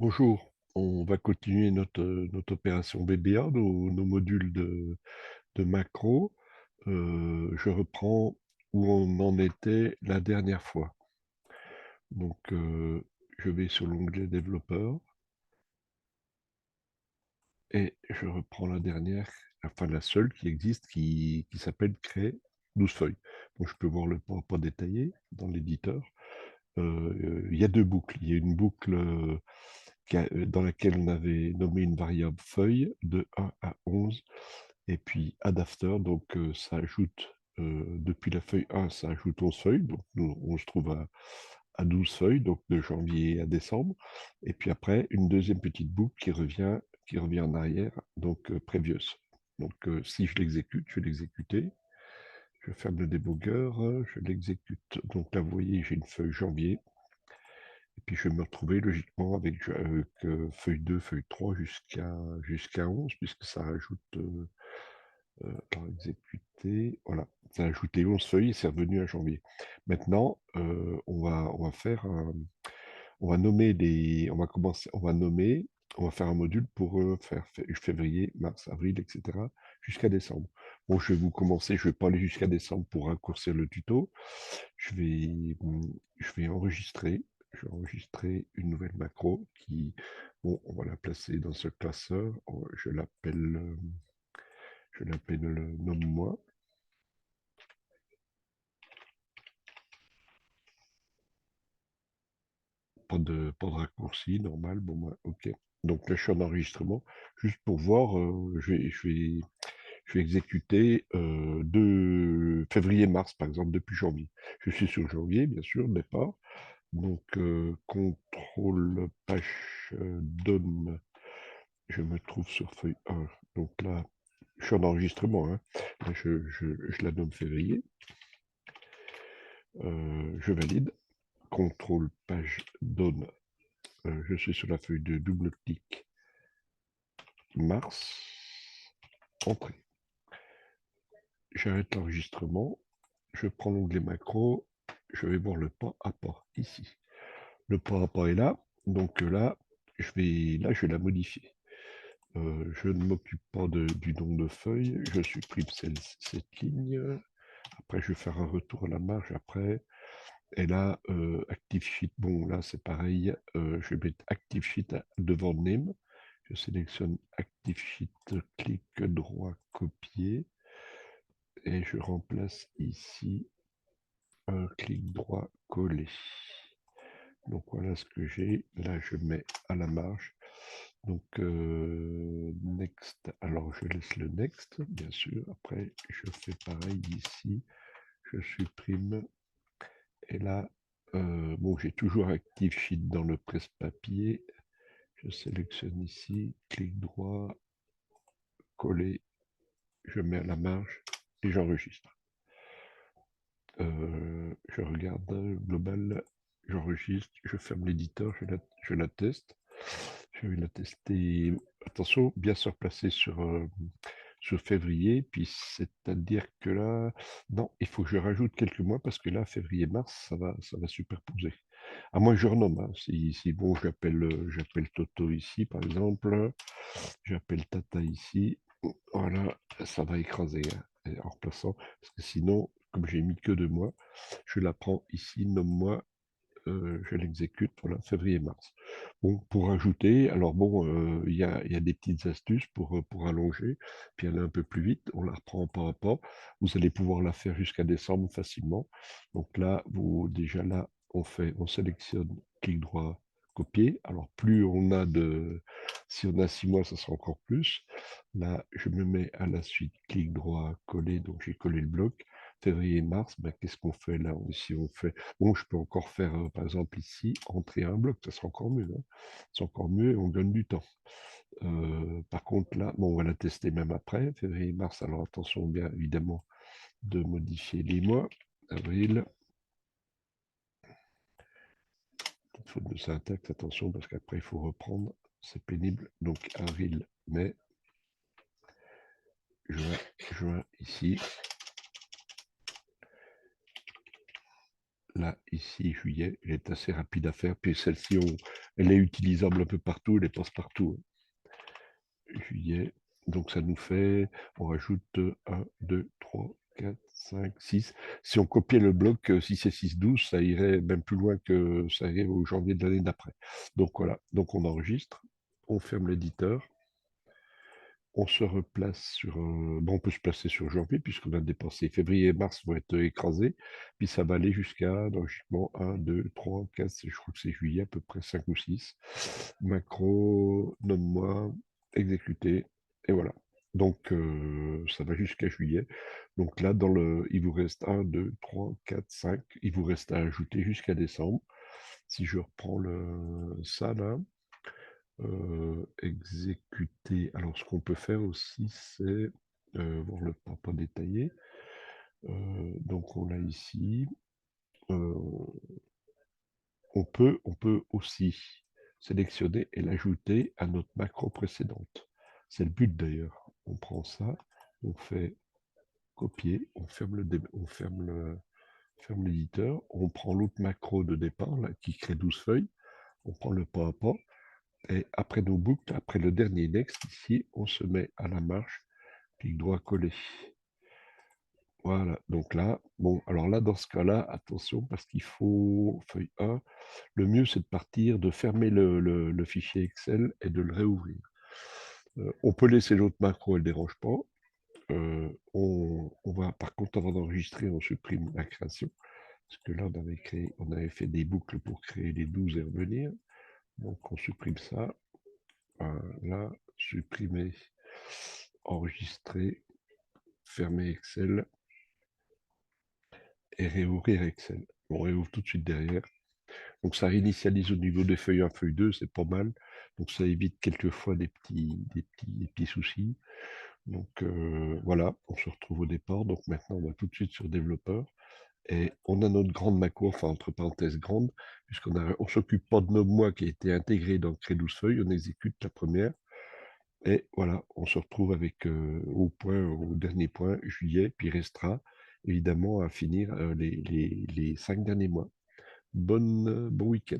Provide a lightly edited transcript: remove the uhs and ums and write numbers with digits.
Bonjour, on va continuer notre opération BBA, nos modules de macro. Je reprends où on en était la dernière fois. Donc, je vais sur l'onglet développeur et je reprends la dernière, enfin la seule qui existe, qui s'appelle créer 12 feuilles. Donc, je peux voir le pas détaillé dans l'éditeur. Il y a deux boucles. Il y a une boucle dans laquelle on avait nommé une variable feuille de 1 à 11, et puis add after, donc ça ajoute, depuis la feuille 1, ça ajoute 11 feuilles, donc nous, on se trouve à 12 feuilles, donc de janvier à décembre, et puis après, une deuxième petite boucle qui revient en arrière, donc previous. Donc si je l'exécute, je vais l'exécuter, je ferme le débogueur, je l'exécute. Donc là, vous voyez, j'ai une feuille janvier, et puis je vais me retrouver logiquement avec feuille 2, feuille 3 jusqu'à 11, puisque ça rajoute, alors exécuter, voilà, ça a ajouté 11 feuilles et c'est revenu à janvier. Maintenant, on va nommer on va faire un module pour faire février, mars, avril, etc. jusqu'à décembre. Bon, je vais pas aller jusqu'à décembre pour raccourcir le tuto. Je vais, je vais enregistrer, je vais enregistrer une nouvelle macro bon, on va la placer dans ce classeur. Je l'appelle nomme-moi. Pas de raccourci, normal. Bon, ok. Donc là, je suis en enregistrement. Juste pour voir, je vais exécuter de février-mars, par exemple, depuis janvier. Je suis sur janvier, bien sûr, départ. Donc, contrôle page donne. Je me trouve sur feuille 1. Donc là, je suis en enregistrement, hein. Là, je la nomme février. Je valide. Contrôle page donne. Je suis sur la feuille de double-clic mars. Entrée. J'arrête l'enregistrement. Je prends l'onglet macro. Je vais voir le pas à pas ici. Le pas à pas est là. Donc là, je vais la modifier. Je ne m'occupe pas du nom de feuille. Je supprime cette ligne. Après, je vais faire un retour à la marge après. Et là, Active Sheet, bon, là, c'est pareil. Je vais mettre Active Sheet devant Name. Je sélectionne Active Sheet, clic droit, copier. Et je remplace ici un clic droit, coller. Donc, voilà ce que j'ai. Là, je mets à la marge. Donc, next. Alors, je laisse le next, bien sûr. Après, je fais pareil ici. Je supprime. Et là, bon, j'ai toujours Active Sheet dans le presse-papier. Je sélectionne ici, clic droit, coller. Je mets à la marge et j'enregistre. Je regarde global, j'enregistre, je ferme l'éditeur, je la teste. Je vais la tester, attention, bien se replacer sur février, puis c'est-à-dire que là, non, il faut que je rajoute quelques mois parce que là, février-mars, ça va superposer. À moins que je renomme, hein. Si bon, j'appelle Toto ici, par exemple, j'appelle Tata ici, voilà, ça va écraser, hein, en replaçant, parce que sinon, comme j'ai mis que 2 mois, je la prends ici, nomme-moi, je l'exécute, voilà, février-mars. Bon, pour ajouter, alors bon, il y a des petites astuces pour allonger, puis aller un peu plus vite, on la reprend pas à pas. Vous allez pouvoir la faire jusqu'à décembre facilement. Donc là, déjà là, on sélectionne, clic droit, copier. Alors plus si on a 6 mois, ça sera encore plus. Là, je me mets à la suite, clic droit, coller, donc j'ai collé le bloc. Février-mars, ben, qu'est-ce qu'on fait là? Ici, on fait. Bon, je peux encore faire, par exemple, ici, entrer un bloc, ça sera encore mieux, hein. C'est encore mieux et on gagne du temps. Par contre, là, bon, on va la tester même après, février-mars. Alors attention, bien évidemment, de modifier les mois. Avril, petite faute de syntaxe, attention, parce qu'après, il faut reprendre. C'est pénible. Donc, avril, mai, juin, ici. là, ici, juillet, elle est assez rapide à faire. Puis celle-ci, elle est utilisable un peu partout, elle est passe-partout, hein. Juillet, donc ça nous fait, on rajoute 1, 2, 3, 4, 5, 6. Si on copiait le bloc 6 et 6, 12, ça irait même plus loin que ça irait au janvier de l'année d'après. Donc voilà, donc on enregistre, on ferme l'éditeur, on se replace sur, bon, on peut se placer sur janvier puisqu'on a dépensé février et mars vont être écrasés, puis ça va aller jusqu'à, logiquement, 1, 2, 3, 4, je crois que c'est juillet à peu près, 5 ou 6. Macro, nomme-moi, exécuter, et voilà. Donc ça va jusqu'à juillet. Donc là, il vous reste 1, 2, 3, 4, 5. Il vous reste à ajouter jusqu'à décembre. Si je reprends ça là, exécuter. Alors, ce qu'on peut faire aussi, c'est voir le pas détaillé. Donc, on l'a ici. Euh, on peut aussi sélectionner et l'ajouter à notre macro précédente. C'est le but d'ailleurs. On prend ça, on fait copier, ferme l'éditeur, on prend l'autre macro de départ là, qui crée 12 feuilles, on prend le pas à pas. Et après nos boucles, après le dernier next, ici, on se met à la marche, clic droit coller. Voilà, donc là, bon, alors là, dans ce cas-là, attention, parce qu'il faut, feuille 1, le mieux, c'est de partir, de fermer le fichier Excel et de le réouvrir. On peut laisser l'autre macro, elle ne dérange pas. On va, par contre, avant d'enregistrer, on supprime la création. Parce que là, on avait fait des boucles pour créer les 12 et revenir. Donc, on supprime ça. Là, supprimer, enregistrer, fermer Excel et réouvrir Excel. On réouvre tout de suite derrière. Donc ça réinitialise au niveau des feuilles 1, feuille 2, c'est pas mal. Donc ça évite quelquefois des petits soucis. Donc voilà, on se retrouve au départ. Donc maintenant, on va tout de suite sur développeur. Et on a notre grande macro, enfin entre parenthèses grande, on s'occupe pas de nos mois qui a été intégré dans Crée 12 feuilles, on exécute la première. Et voilà, on se retrouve avec au dernier point, juillet, puis restera évidemment à finir les 5 derniers mois. Bon week-end.